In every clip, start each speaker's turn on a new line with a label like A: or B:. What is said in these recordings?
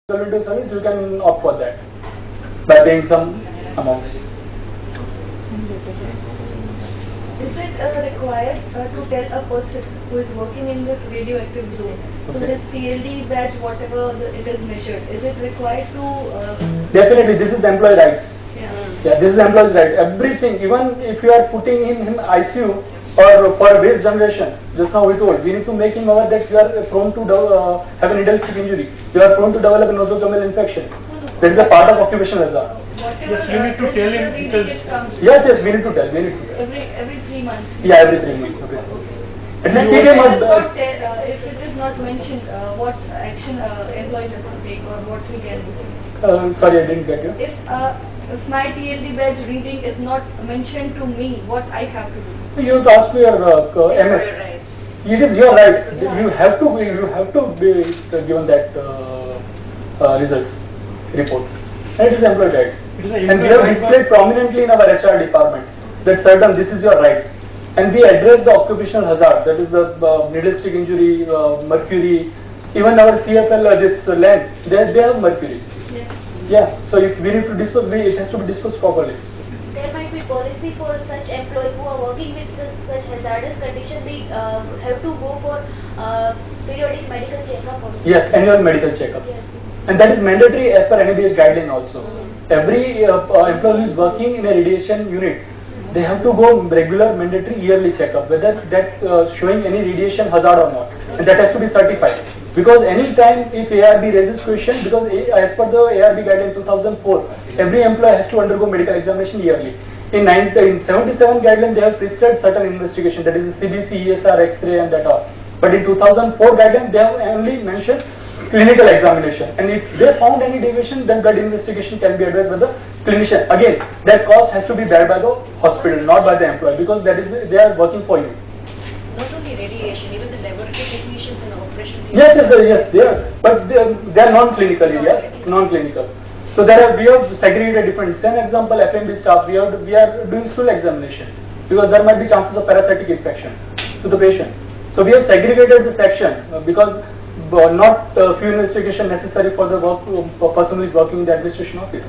A: into service, you can opt for that by paying some amount.
B: Is it required to tell a person who is working in this radioactive zone, so this TLD badge, whatever it is measured, is it required to...
A: Definitely, this is employee rights.
B: Yeah,
A: this is employee's right. Everything, even if you are putting in him ICU or for waste generation, just now we told, we need to make him aware that you are prone to have an needle stick injury, you are prone to develop a nosocomial infection. That is a part of occupational hazard.
B: Whatever
C: Yes, you need to tell him because
A: Yes, we need to tell.
B: every 3 months.
A: Yeah, every 3 months. Okay. At least
B: So
A: TK must.
B: if it is not mentioned, what action employees have to take or what we can do?
A: Sorry, I didn't get you.
B: If my TLD badge reading is not mentioned to me, what I have to do?
A: You have to ask for your MS. It is your right. You have to be given that results report. And it is employee rights. And we have displayed prominently in our HR department that certain this is your rights. And we address the occupational hazard, that is the needle stick injury, mercury, even our CFL, this land, they have mercury. Yeah, so if we need to dispose, it has to be disposed properly.
D: There might be policy for such employees who are working with such hazardous condition. They have to go for periodic medical checkup also.
A: Yes, annual medical checkup.
D: Yes.
A: And that is mandatory as per NABH guideline also. Every employee who is working in a radiation unit, they have to go regular mandatory yearly checkup, whether that showing any radiation hazard or not. And that has to be certified. Because any time if ARB raises question, because as per the ARB guideline 2004, every employee has to undergo medical examination yearly. In 77 guideline, they have prescribed certain investigation, that is CBC, ESR, X-ray and that all. But in 2004 guideline, they have only mentioned clinical examination. And if they found any deviation, then blood investigation can be addressed by the clinician. Again, that cost has to be borne by the hospital, not by the employee, because that is they are working for you.
E: Not only radiation, even the laboratory technicians and operation.
A: Yes, they are, but they are non-clinical areas, non-clinical. So we have segregated different. Same example, FMB staff, we are doing stool examination because there might be chances of parasitic infection to the patient. So we have segregated the section because not few investigation necessary for the person who is working in the administration office,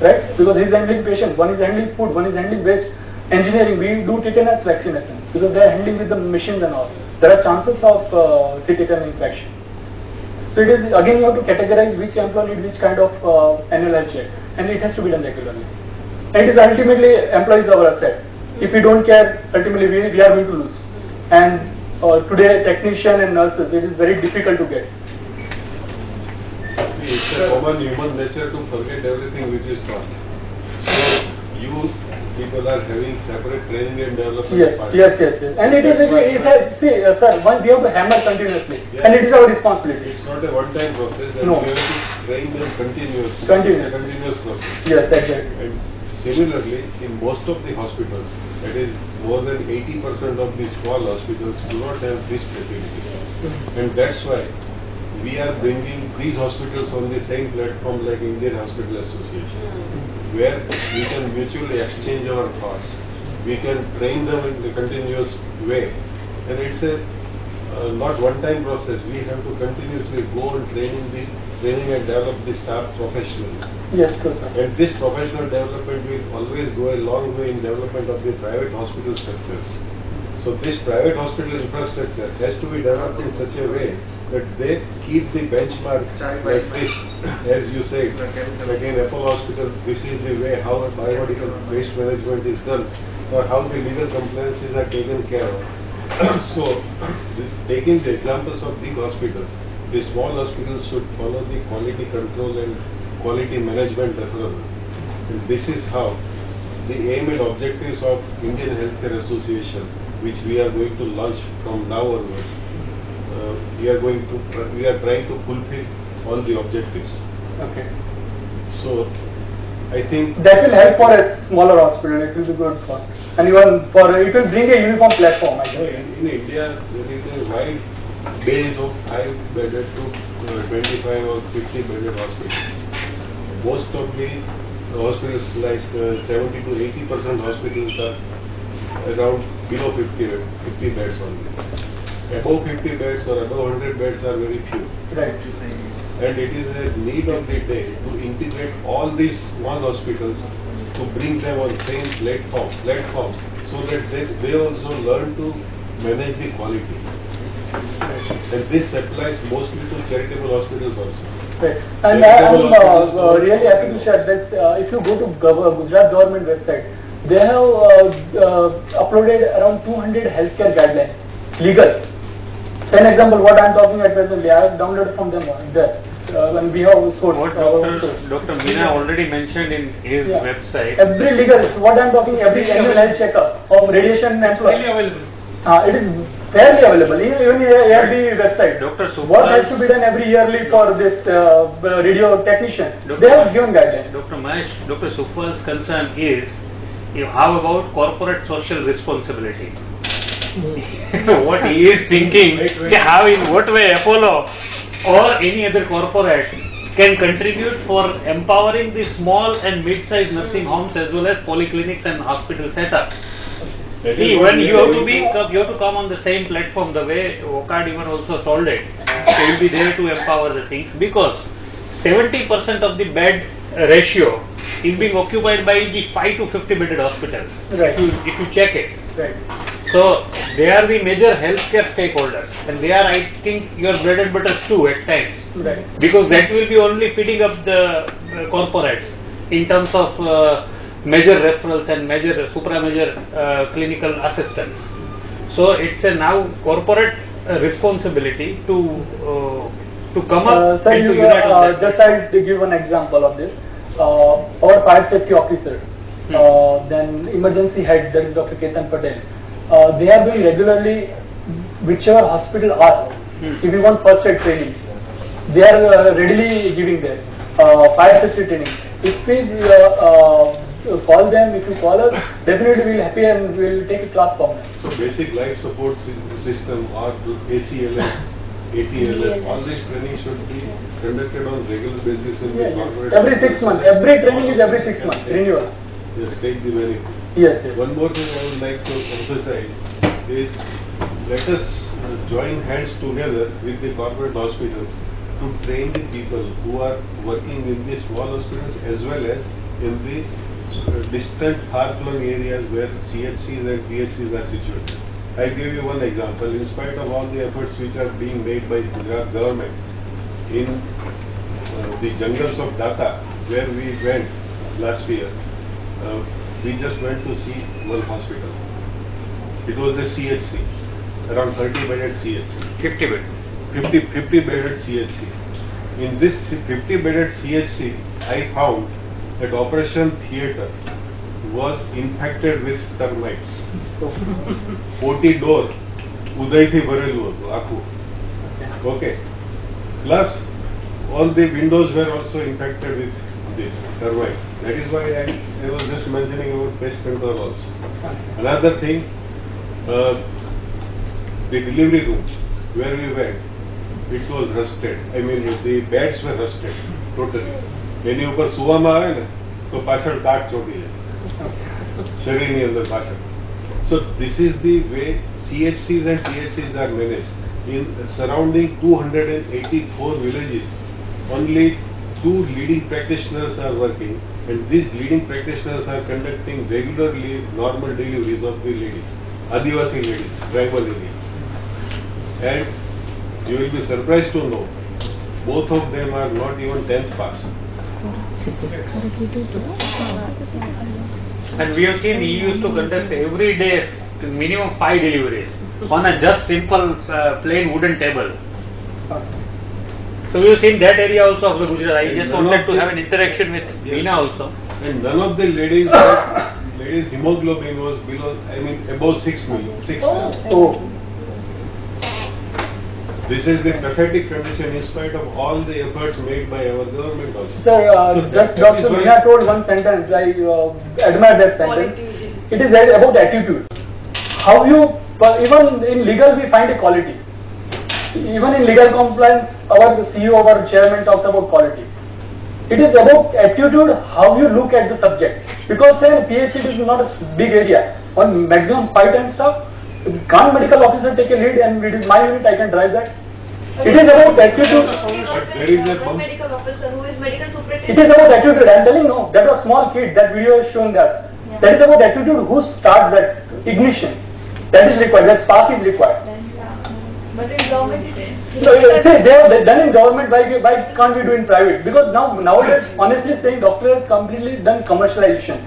A: right? Because he is handling patient, one is handling food, one is handling waste. Engineering, we do tetanus vaccination because they are handling with the machines and all. There are chances of tetanus infection. So it is again you have to categorize which employee need which kind of annual health check, and it has to be done regularly. And it is ultimately employees our asset. If we don't care, ultimately we are going to lose. And today technician and nurses, it is very difficult to get.
F: It's a common human nature to forget everything which is taught. So you people are having separate training and development.
A: Yes. And it is, sir, we have to hammer continuously, and it is our responsibility.
F: It's not a one-time process, and
A: No.
F: we have to train them continuously.
A: Continuous.
F: It's a continuous process.
A: Yes, exactly.
F: And similarly, in most of the hospitals, that is more than 80% of the small hospitals do not have this facility. And that's why we are bringing these hospitals on the same platform like Indian Hospital Association, where we can mutually exchange our thoughts. We can train them in the continuous way. And it's a not one-time process. We have to continuously go on training and develop the staff professionally.
A: Yes, true, sir.
F: And this professional development will always go a long way in development of the private hospital structures. So this private hospital infrastructure has to be developed in such a way that they keep the benchmark like this, as you said, like in Apollo Hospital, this is the way how biomedical waste management is done, or how the legal compliances are taken care of. So, taking the examples of big hospitals, the small hospitals should follow the quality control and quality management references. And this is how the aim and objectives of Indian Healthcare Association, which we are going to launch from now onwards, we are trying to fulfill all the objectives.
A: Okay.
F: So, I think
A: that will help for a smaller hospital. It will be good for, and even for it will bring a uniform platform. I think.
F: In India, there is a wide base of 5-bedded to 25 or 50-bedded hospitals. Most of the hospitals, like 70 to 80% hospitals, are around below 50 beds only. Above 50 beds or above 100 beds are very few.
A: Right.
F: and it is a need of the day to integrate all these small hospitals to bring them on same platform so that they also learn to manage the quality. And this applies mostly to charitable hospitals also.
A: Right. And I am really happy to share that if you go to Gujarat government website, they have uploaded around 200 healthcare guidelines, legal. For an example, what I am talking at presently, I have downloaded from them there. When we have source.
C: What Dr. Meena already mentioned in his website.
A: Every legal, what I am talking, every annual health checkup of radiation employee.
C: Available.
A: It is fairly available, even in ARB website.
C: Dr. Supal,
A: what has to be done every yearly for this radio technician? They have given guidelines.
C: Dr. Mahesh, Dr. Supal's concern is, how about corporate social responsibility? What he is thinking, how in what way Apollo or any other corporate can contribute for empowering the small and mid-sized nursing homes as well as polyclinics and hospital setups. See, when you have to come on the same platform, the way OCAD even also told it, so you will be there to empower the things, because 70% of the bed ratio is being occupied by the 5 to 50 bedded hospitals.
A: Right.
C: If you check it.
A: Right.
C: So they are the major healthcare stakeholders, and they are, I think, your bread and butter too at times.
A: Right.
C: Because that will be only feeding up the corporates in terms of major referrals and major supra-major clinical assistance. So it's a now corporate responsibility to come up
A: sir,
C: and to unite on that.
A: just I'll give one example of this. Our fire safety officer, then emergency head, that is Dr. Ketan Patel, they are doing regularly, whichever hospital asks, if you want first aid training, they are readily giving there. Fire safety training. If we call them, if you call us, definitely we will happy and we will take a class from them.
F: So basic life support system or ACLS, ATLS, all this training should be conducted on regular basis in the corporate.
A: Every 6 months. Every training is every 6 months. Renewal.
F: Yes, take the benefit.
A: Yes, yes.
F: One more thing I would like to emphasize is, let us join hands together with the corporate hospitals to train the people who are working in the small hospitals as well as in the distant far-flung areas where CHCs and PHCs are situated. I give you one example. In spite of all the efforts which are being made by the Gujarat government in the jungles of Dhaka, where we went last year, we just went to see one hospital. It was a CHC, around 30 bedded CHC. 50 bedded CHC. In this 50 bedded CHC, I found that operation theatre was infected with termites. OT door ઉદયથી ભરેલું હતું આખું. Okay. Plus, all the windows were also infected with this termite. That is why I was just mentioning about pest control also. Another thing, the delivery room where we went, it was rusted. I mean, the beds were rusted totally. એની ઉપર સુવામાં આવે ને તો પાછળ દાગ ચોટી જાય શરીરની અંદર પાછળ. So this is the way CHCs and PHCs are managed. In surrounding 284 villages, only 2 leading practitioners are working, and these leading practitioners are conducting regularly normal deliveries of the ladies, Adivasi ladies, tribal areas. And you will be surprised to know, both of them are not even 10th pass.
C: And we have seen he used to conduct every day minimum 5 deliveries on a just simple plain wooden table. So we have seen that area also of the Gujarat. I just wanted to have an interaction with Meena also.
F: And none of the ladies hemoglobin was below, I mean above 6 million. 6
A: Oh.
F: This is the pathetic condition in spite of all the efforts made by our government also.
A: Sir,
F: So
A: just
F: that is
A: Dr.
F: why-
A: Meena told one sentence, I admire that sentence. It is about attitude. How you, even in legal we find a quality. Even in legal compliance, our CEO, our chairman talks about quality. It is about attitude, how you look at the subject. Because say PhD is not a big area. On maximum 5 times staff, can't medical officer take a lead and it is my unit, I can drive that? It is about attitude.
F: there is a
B: One medical officer who is medical
A: It
B: superintendent.
A: is about attitude. I am telling no. That was small kid. That video is showing us. That is about attitude. Who starts that ignition? That is required. That spark is required.
B: But in government,
A: So, say they have done in government. Why can't we do in private? Because nowadays, honestly saying, doctor has completely done commercialization.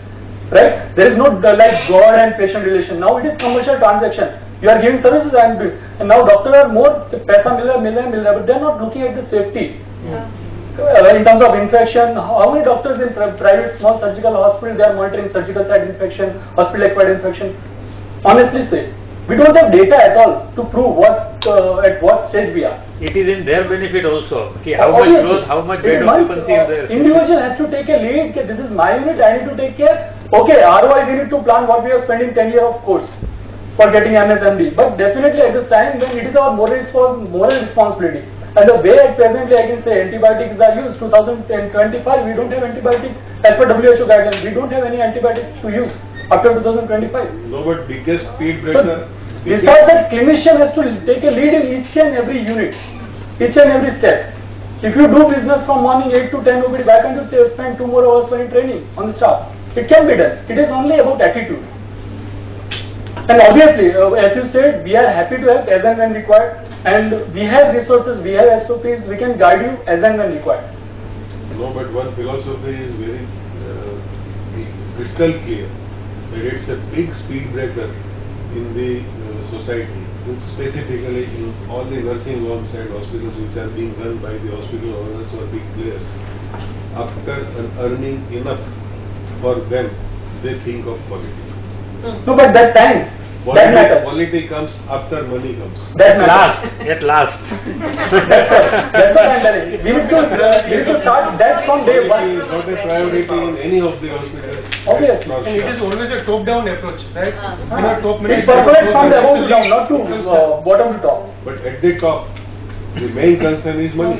A: Right? There is no like God and patient relation. Now it is commercial transaction. You are giving services and now doctors are more paisa mil raha, but they are not looking at the safety. In terms of infection, how many doctors in private small surgical hospitals they are monitoring surgical site infection, hospital acquired infection? Honestly say, we don't have data at all to prove at what stage we are.
C: It is in their benefit also. Okay, how much
A: Obviously,
C: growth, how much
A: it is
C: bed
A: my-
C: occupancy is there?
A: Individual has to take a lead. Okay, this is my unit. I need to take care. Okay, ROI we need to plan what we are spending 10 years of course for getting MSMD. But definitely at this time when it is our moral responsibility. And the way at presently I can say antibiotics are used 2025 we don't have antibiotics as per WHO guidelines. We don't have any antibiotics to use after 2025.
F: No, but biggest speed
A: So,
F: breaker.
A: besides that, clinician has to take a lead in each and every unit, each and every step. If you do business from morning 8 to 10 nobody, why can't you spend 2 more hours for training on the staff? It can be done. It is only about attitude. And obviously, as you said, we are happy to help as and when required. And we have resources, we have SOPs, we can guide you as and when required.
F: No, but one philosophy is very crystal clear that it's a big speed breaker in the society, specifically in all the nursing homes and hospitals which are being run by the hospital owners or big players. After earning enough for them, they think of quality.
A: No, but that time, that matters.
F: Quality comes after money comes.
A: That matters.
C: At last.
A: That's what I'm telling you. We need to start that from day one.
F: Quality is not a priority in any of the hospitals.
A: Obviously.
F: Not
G: And it is
F: sure.
G: always a top-down approach, right? You know, top
A: It
G: management
A: percolates from the
G: approach
A: above to down, not to
G: is-
A: bottom to top.
F: But at the top, the main concern is money.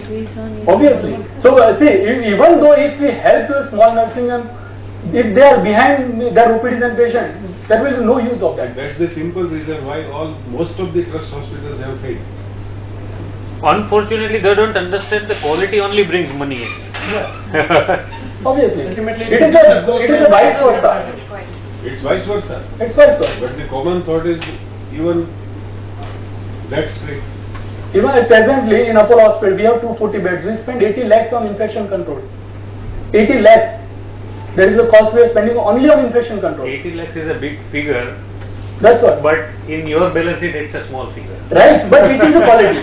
A: Obviously. So see, even though if we help to a small nursing home, if they are behind their OPDs and patients, there will be no use of that.
F: That's the simple reason why most of the trust hospitals have failed.
C: Unfortunately, they don't understand the quality only brings money in.
A: Obviously.
G: Ultimately,
A: It is a vice versa.
F: It's vice versa.
A: It's vice versa.
F: But the common thought is even that straight.
A: Even presently in Apollo Hospital, we have 240 beds. We spend 80 lakhs on infection control. 80 lakhs. There is a cost we are spending only on infection control.
C: 80 lakhs is a big figure,
A: That's what.
C: but in your balance sheet it's a small figure.
A: Right, but it is a quality.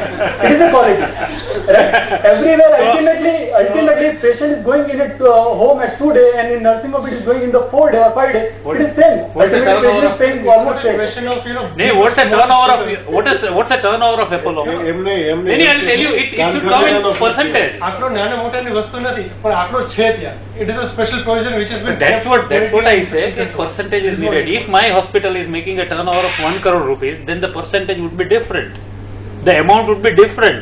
A: It is a quality. Right? Everywhere, ultimately, patient is going in at home at 2 days, and in nursing home it is going in the 4 day or 5 day. It is same.
C: What's the
A: Ultimately, patient
C: turnover
A: is paying
G: It's
A: almost
G: not a
A: same.
G: question of, you know.
C: Nee, what's the turnover of what's the turnover of Apollo? Nee, I'll tell you, it should come in percentage.
G: આંકડો નાના મોટાની વસ્તુ નથી, પણ આંકડો છે ત્યાં. It is a special provision which has been.
C: That's what I say, that percentage is needed. If my hospital is making a turnover of 1 crore rupees, then the percentage would be different. The amount would be different.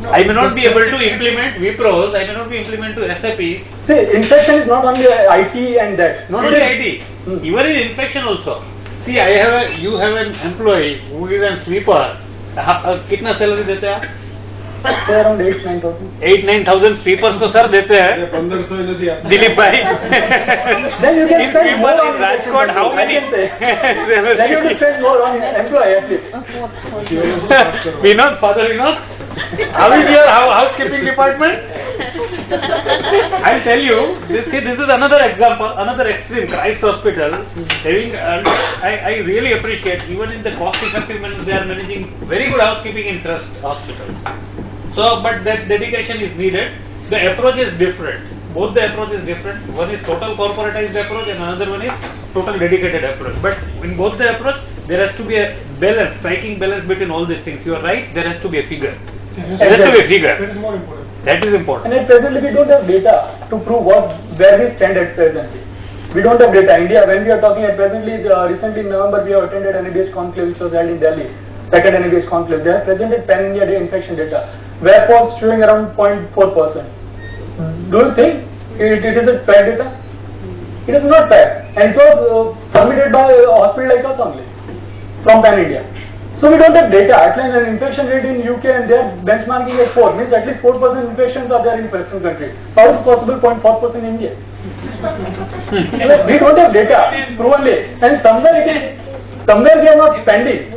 G: No,
C: I may not be able to
G: percentage-
C: implement Wipros, I may not be implement to SAP,
A: See, infection is not only IT and that.
C: not only IT, even in infection also. See, you have an employee who is a sweeper. कितना salary देते हैं आप?
A: Say around 8,000-9,000.
C: 8-9,000 sweepers को sir देते हैं.
F: 1500 નથી આપતા.
C: दिलीप भाई.
A: Then you can
C: In
A: spend
C: sweeper
A: more
C: in
A: on
C: Rajkot,
A: infection
C: how
A: control, I
C: many?
A: can say. Then you have to spend more on employee at least.
C: Vinod, father Vinod, how is your housekeeping department? I'll tell you, this is another example, another extreme, Christ Hospital, having, I really appreciate, even in the cost effective manner, they are managing very good housekeeping in trust hospitals. So, but that dedication is needed. The approach is different. Both the approach is different. One is total corporatized approach and another one is total dedicated approach. But in both the approach, there has to be a balance, striking balance between all these things. You are right, there has to be a figure. There has to be a figure.
G: That is more important.
C: That is important.
A: And at presently we don't have data to prove where we stand at presently. We don't have data. India, when we are talking at presently, recently in November we have attended NABH conclave which was held in Delhi. Second NABH conclave. They have presented pan-India infection data. Where was showing around 0.4%. Do you think it is a fair data? It is not fair. And it was submitted by a hospital like us only from pan-India. So So we don't have data. At least an infection rate in UK and they are benchmarking at 4, means at least 4% infections are there in Western countries. So how is it possible 0.4% in India? We don't have data provenly, and somewhere we are not spending.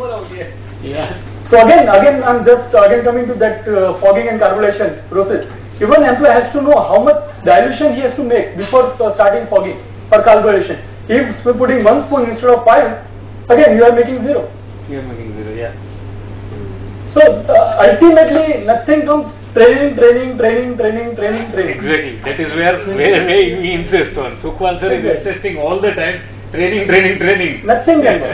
C: Yeah.
A: So again I'm just coming to that fogging and carbonation process. Even employee has to know how much dilution he has to make before starting fogging or carbonation. If we're putting 1 spoon instead of 5, again you are making 0.
C: You are making 0, yeah.
A: So ultimately nothing comes training.
C: Exactly. That is where we insist on. Sukhwal sir is insisting all the time, training.
A: Nothing can go.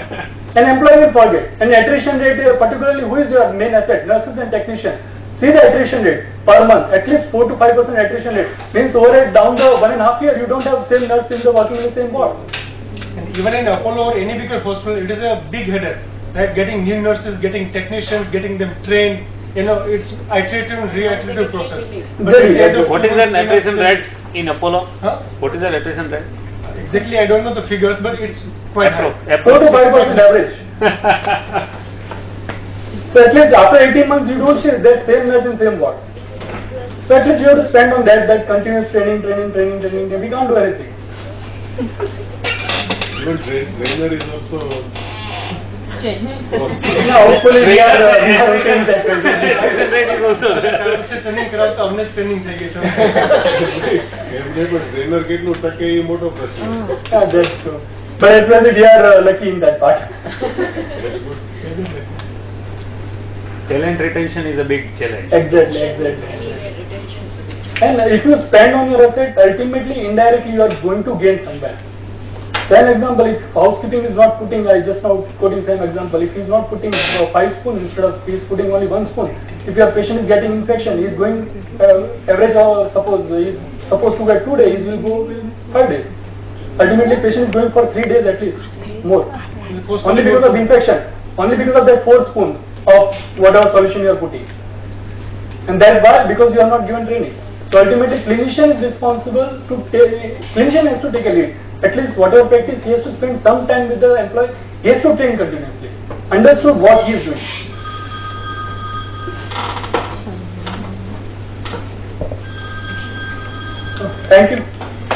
A: An employee will forget. And attrition rate, particularly who is your main asset, nurses and technicians. See the attrition rate per month, at least 4 to 5% attrition rate. Means over it down the 1.5 year, you don't have same nurse working in the same ward.
G: And even in Apollo or any bigger hospital, it is a big headache. Right? Getting new nurses, getting technicians, getting them trained. It's iterative and reiterative process.
C: What is the attrition rate in Apollo?
G: Huh?
C: What is the attrition rate?
G: Exactly, I don't know the figures, but it's quite high.
A: 4 to 5% average. So at least after 18 months you don't see that same nurse in same ward. So at least you have to spend on that continuous training. We can't do anything.
F: Even trainer is also
A: Yeah, hopefully we are training that.
G: Training કરાવતા અમને training થઈ ગઈ છે.
F: એમને પણ trainer કેટલું ટકે એ મોટો પ્રશ્ન.
A: That's true. But at present we are lucky in that part.
C: Talent retention is a big challenge.
A: Exactly. And if you spend on your asset, ultimately indirectly you are going to gain somewhere. So an example, if housekeeping is not putting, I just now quoting same example, if he is not putting 5 spoons instead of he is putting only 1 spoon, if your patient is getting infection, he is going average or suppose he is supposed to get 2 days, he will go 5 days. Ultimately patient is going for 3 days at least, more. Only because of infection, only because of that 4 spoons of whatever solution you are putting. And that's why, because you are not given training. So ultimately clinician is responsible to clinician has to take a lead. At least whatever practice, he has to spend some time with the employee, he has to train continuously, understood what he is doing. So, thank you.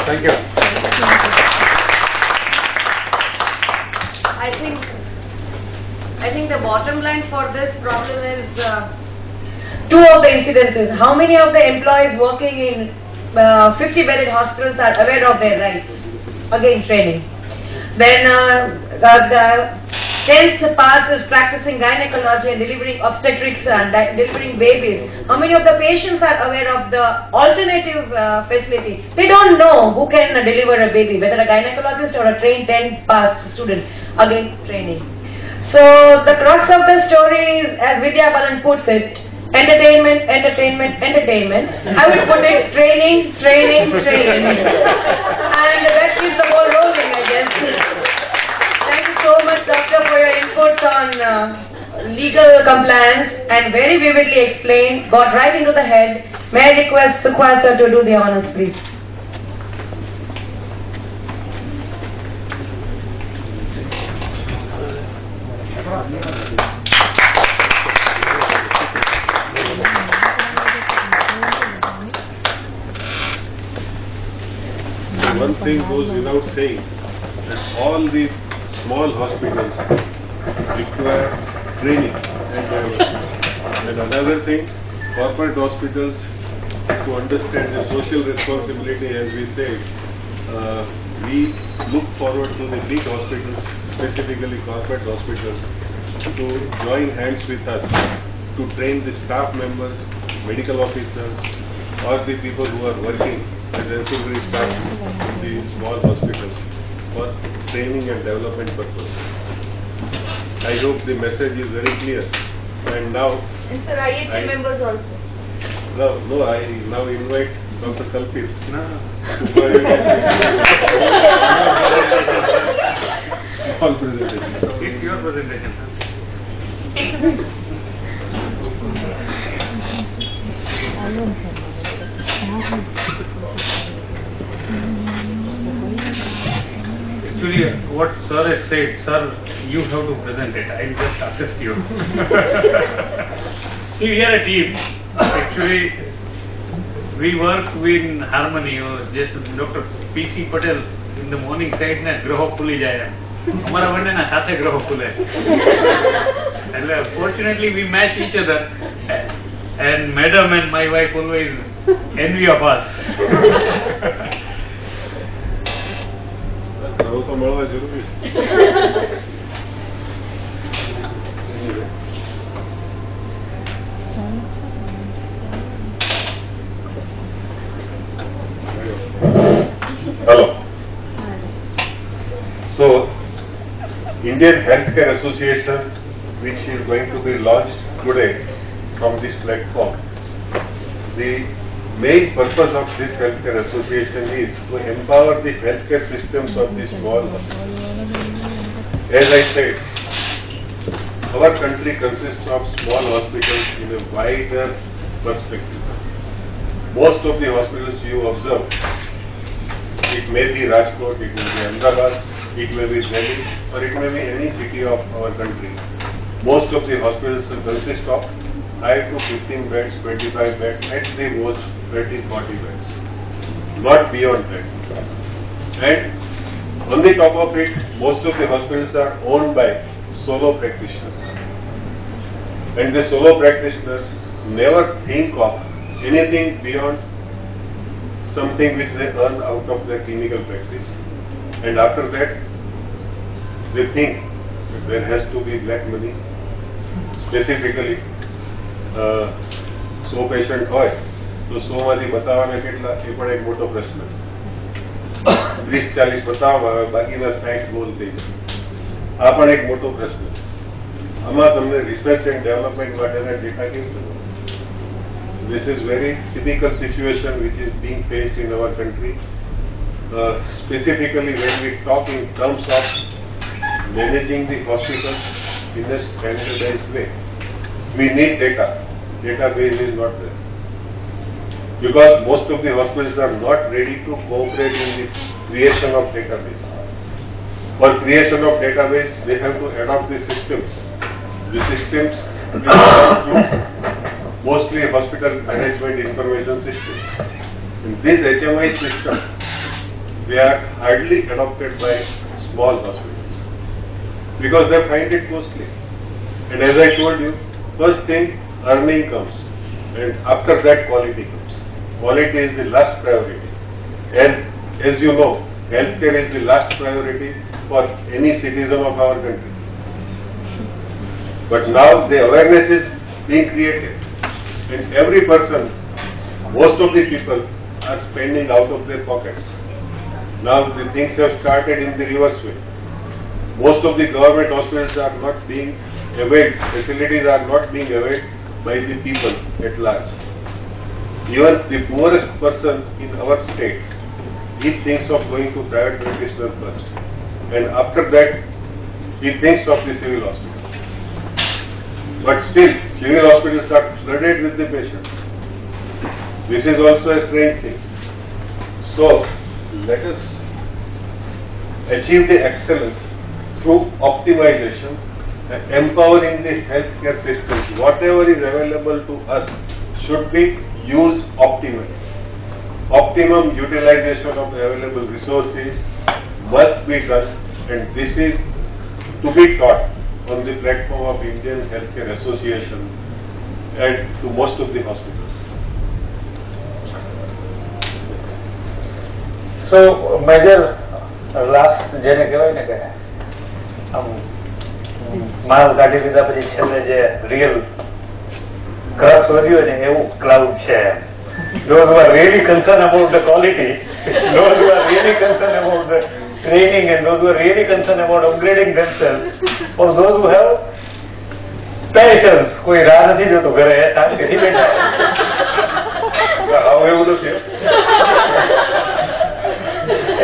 C: Thank you.
E: I think the bottom line for this problem is two of the incidences. How many of the employees working in 50-bedded hospitals are aware of their rights? Again, training. Then the 10th pass is practicing gynecology and delivering obstetrics and delivering babies. How many of the patients are aware of the alternative facility? They don't know who can deliver a baby, whether a gynecologist or a trained 10th pass student. Again, training. So the crux of the story is, as Vidya Balan puts it, entertainment. I would put it training. And that keeps the ball rolling, I guess. Thank you so much, Doctor, for your inputs on legal compliance and very vividly explained, got right into the head. May I request Sukhwal sir to do the honors, please.
F: One thing goes without saying, that all the small hospitals require training and development. And another thing, corporate hospitals, to understand the social responsibility, as we said, we look forward to the big hospitals, specifically corporate hospitals, to join hands with us to train the staff members, medical officers, or the people who are working as ancillary staff in the small hospitals for training and development purpose. I hope the message is very clear. And now,
B: And sir, IHA members also.
F: no, I now invite Dr. Kalpit. Small presentation.
C: It's your presentation. Actually, what sir has said, sir, you have to present it. I will just assist you. See, we are a team. Actually, we work in harmony. Just Dr. P.C. Patel in the morning said, "Na graho khuli jaya." Hamara bande na sathe graho khule. And fortunately, we match each other. And madam and my wife always envy of us.
F: ગ્રહો તો મળવા જરૂરી Hello. So, Indian Healthcare Association, which is going to be launched today from this platform, the main purpose of this healthcare association is to empower the healthcare systems of the small hospitals. As I said, our country consists of small hospitals in a wider perspective. Most of the hospitals you observe, it may be Rajkot, it may be Ahmedabad, it may be Delhi, or it may be any city of our country. Most of the hospitals consist of 5 to 15 beds, 25 beds, at the most 30-40 beds, not beyond that. And on the top of it, most of the hospitals are owned by solo practitioners. And the solo practitioners never think of anything beyond something which they earn out of their clinical practice. And after that, they think that there has to be black money. Specifically, 100 patient હોય તો 100 માંથી બતાવવાના કેટલા એ પણ એક મોટો પ્રશ્ન. 30-40 બતાવવા આવે, બાકીના 60 ગોલ થઈ જાય. આ પણ એક મોટો પ્રશ્ન. આમાં તમને રિસર્ચ એન્ડ ડેવલપમેન્ટ માટેના ડેટા કેવી રીતે? This is very typical situation which is being faced in our country. Specifically when we talk in terms of managing the hospitals in a standardized way, we need data. Database is not there. Because most of the hospitals are not ready to cooperate in the creation of database. For creation of database, they have to adopt the systems. The systems mostly hospital management information system. In this HMI system, they are hardly adopted by small hospitals because they find it costly. And as I told you, first thing, earning comes, and after that quality comes. Quality is the last priority. And as you know, healthcare is the last priority for any citizen of our country. But now the awareness is being created, and every person, most of the people are spending out of their pockets. Now the things have started in the reverse way. Most of the government hospitals are not being availed, facilities are not being availed by the people at large. Even the poorest person in our state, he thinks of going to private practitioner first, and after that he thinks of the civil hospital. But still, civil hospitals are flooded with the patients. This is also a strange thing. So, let us achieve the excellence through optimization and empowering the healthcare systems. Whatever is available to us should be used optimally. Optimum utilization of available resources must be done, and this is to be taught on the platform of Indian Healthcare Association and to most of the hospitals.
H: So, major last જેને કહેવાય ને કે આમ માલ કાઢી લીધા પછી છેલ્લે જે રિયલ ક્રક્સ વધ્યો ને એવું ક્લાઉડ છે. Those who are really concerned about the quality, those who are really concerned about the training, and those who are really concerned about upgrading themselves, for those who have patience, કોઈ રાહ નથી જોતું ઘરે શાંતિથી બેઠા.
F: આવું એવું નથી.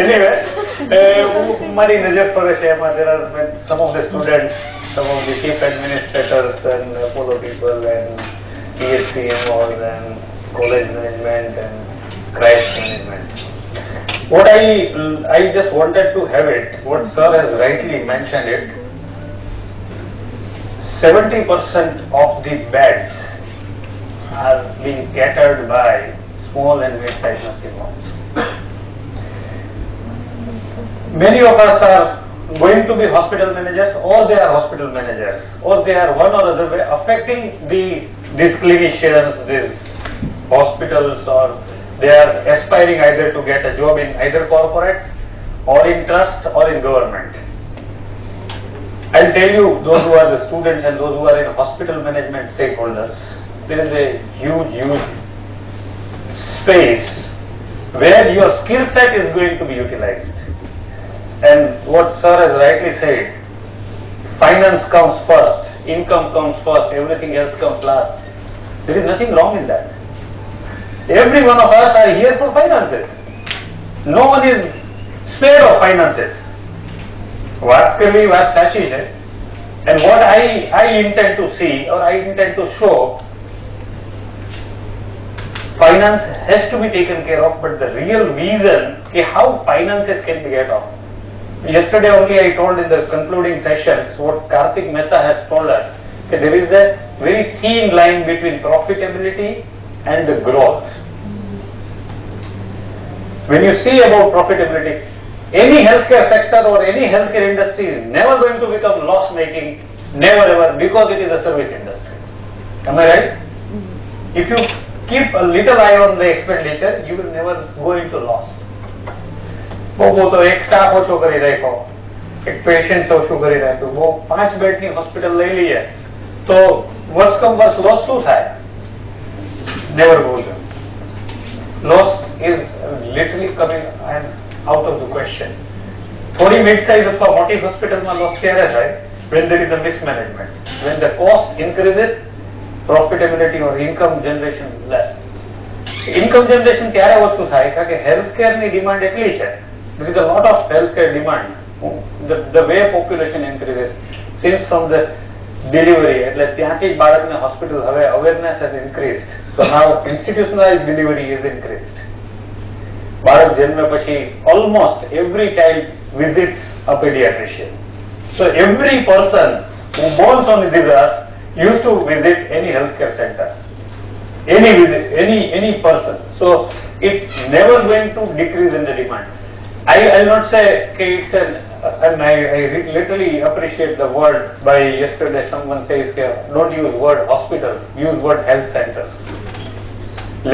H: Anyway, મારી નજર પડે છે એમાં there are some of the students, some of the chief administrators and Apollo people and PHC involved and college management and Christ management. What I just wanted to have it, what sir has rightly mentioned it, 70% of the beds are being catered by small and mid-sized nursing homes. Many of us are going to be hospital managers, or they are hospital managers, or they are one or other way affecting these clinicians, these hospitals, or they are aspiring either to get a job in either corporates or in trust or in government. I'll tell you, those who are the students and those who are in hospital management stakeholders, there is a huge space where your skill set is going to be utilized. And what sir has rightly said, finance comes first, income comes first, everything else comes last. There is nothing wrong in that. Every one of us are here for finances. No one is spared of finances. વાત કરવી વાત સાચી છે. And what I intend to see or I intend to show, finance has to be taken care of, but the real reason how finances can be get off. Yesterday only I told in the concluding sessions what Karthik Mehta has told us, that there is a very thin line between profitability and the growth. When you see about profitability, any healthcare sector or any healthcare industry is never going to become loss making, never ever, because it is a service industry. Am I right? If you keep a little eye on the expenditure, you will never go into loss. બહુ તો એક staff ઓછો કરી રાખ્યો, એક patient ઓછું કરી રાખ્યું, બહુ 5 બેડની હોસ્પિટલ લઈ લઈએ તો વર્ષ કમ વર્ષ લોસ શું થાય? Never goes. Loss is literally coming and out of the question. થોડી મિડ સાઇઝ અથવા મોટી હોસ્પિટલમાં લોસ ક્યારે થાય? When there is a mismanagement. When the cost increases, profitability or income generation is less. Income generation ક્યારે ઓછું થાય? કારણ કે હેલ્થકેરની ડિમાન્ડ એટલી છે. There is a lot of healthcare demand. The way population increases, since from the delivery, એટલે ત્યાંથી જ બાળકને હોસ્પિટલ હવે awareness has increased. So now institutionalized delivery is increased. બાળક જન્મે પછી almost every child visits a pediatrician. So every person who borns on this earth used to visit any healthcare center. Any person. So it's never going to decrease in the demand. I'll not say it's and I literally appreciate the word by yesterday someone says don't use word hospitals, use word health centers.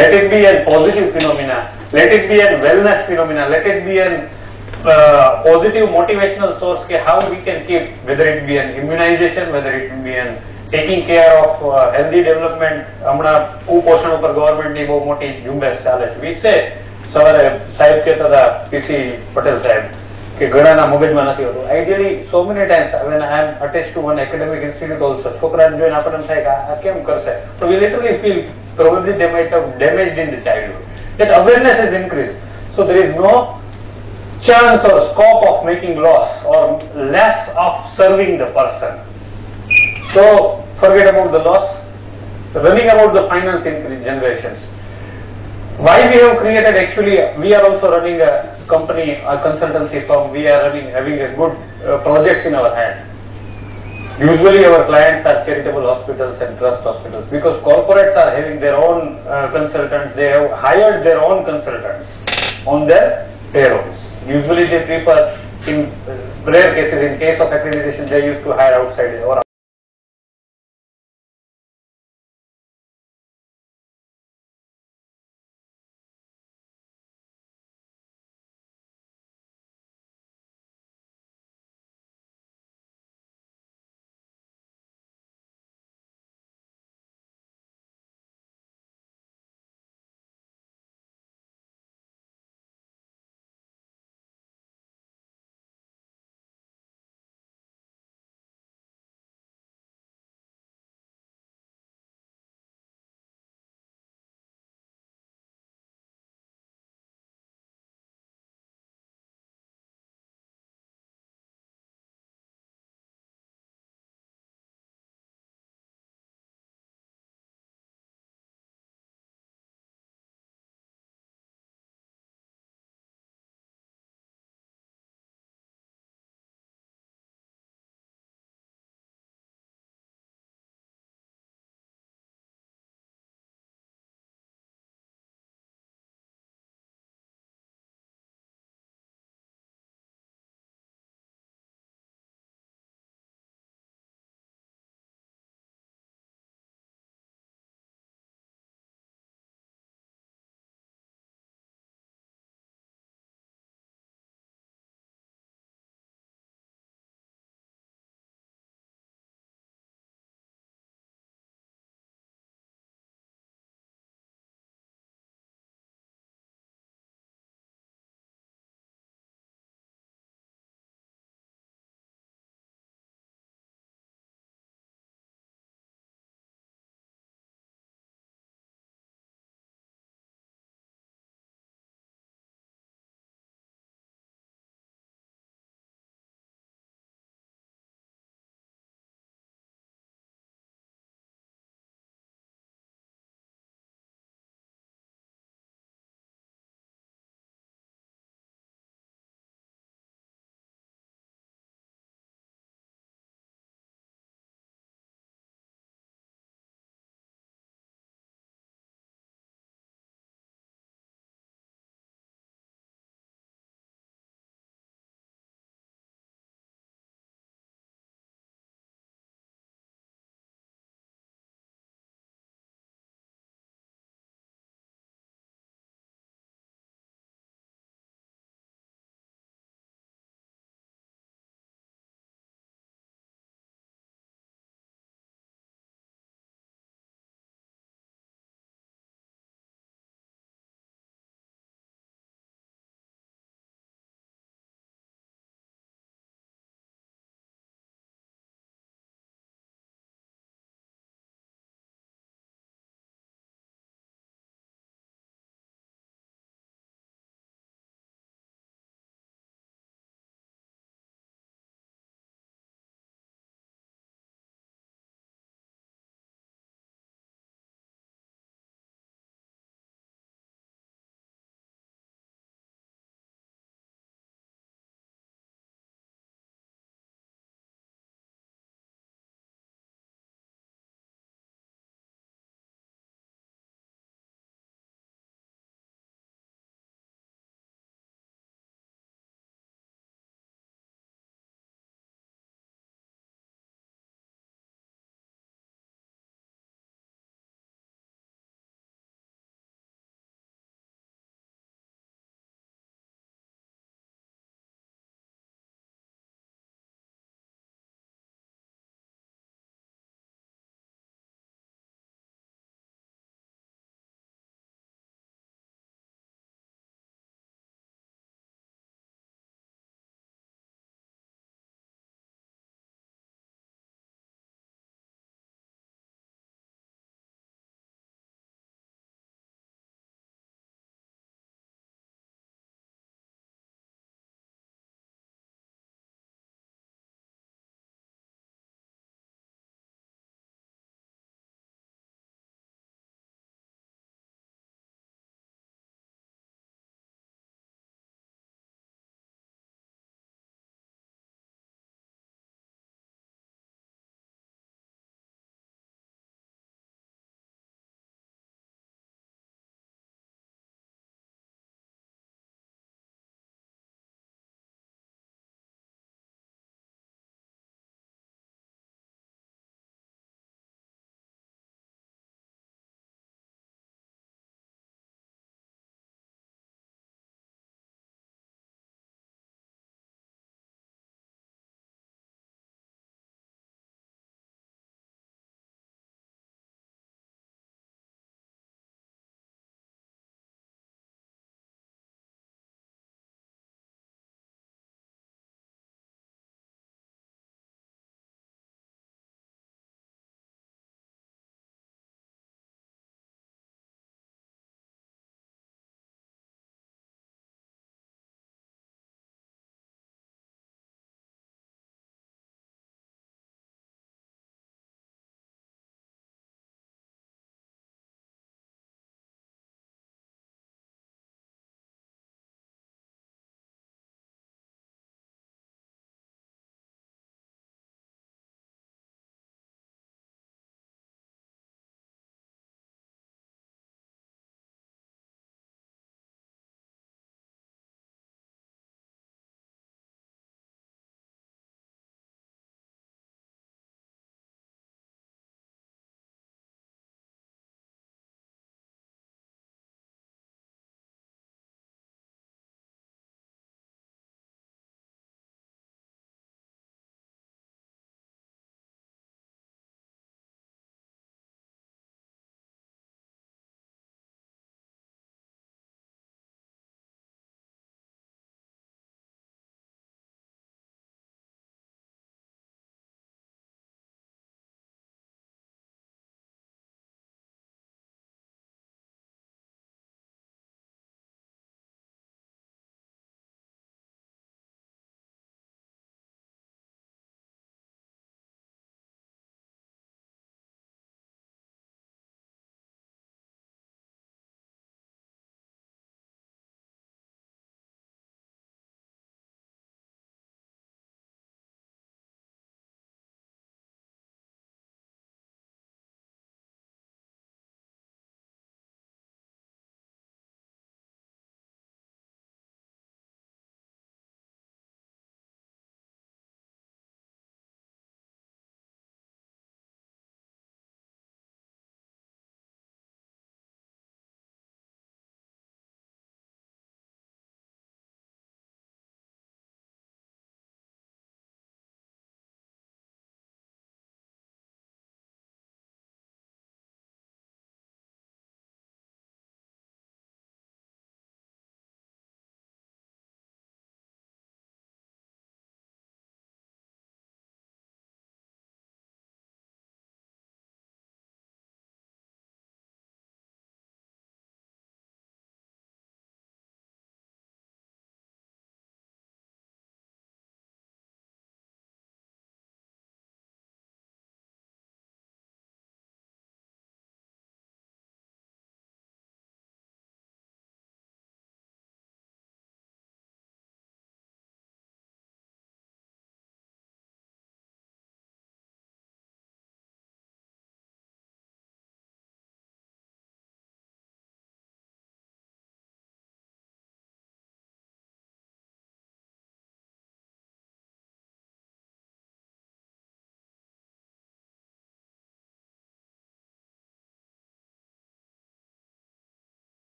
H: Let it be a positive phenomena, let it be a wellness phenomena, let it be a positive motivational source how we can keep, whether it be an immunization, whether it be an taking care of healthy development. હમણાં કુપોષણ ઉપર ગવર્મેન્ટની બહુ મોટી ઝુંબેશ ચાલે છે. We say સવારે સાહેબ કહેતા હતા પીસી પટેલ સાહેબ કે ઘણાના મગજમાં નથી હોતું. Ideally so many times when I am attached to one academic institute also, છોકરાને જોઈને આપણને થાય કે આ કેમ કરશે? So we literally feel probably they might have damaged in the childhood. That awareness is increased. So there is no chance or scope of making loss or less of serving the person. So forget about the loss. Running about the finance increase generations. Why we have created, actually we are also running a company, a consultancy firm. We are having a good projects in our hand. Usually our clients are charitable hospitals and trust hospitals, because corporates are having their own consultants. They have hired their own consultants on their payrolls. Usually they prefer, in rare cases, in case of accreditation, they used to hire outside or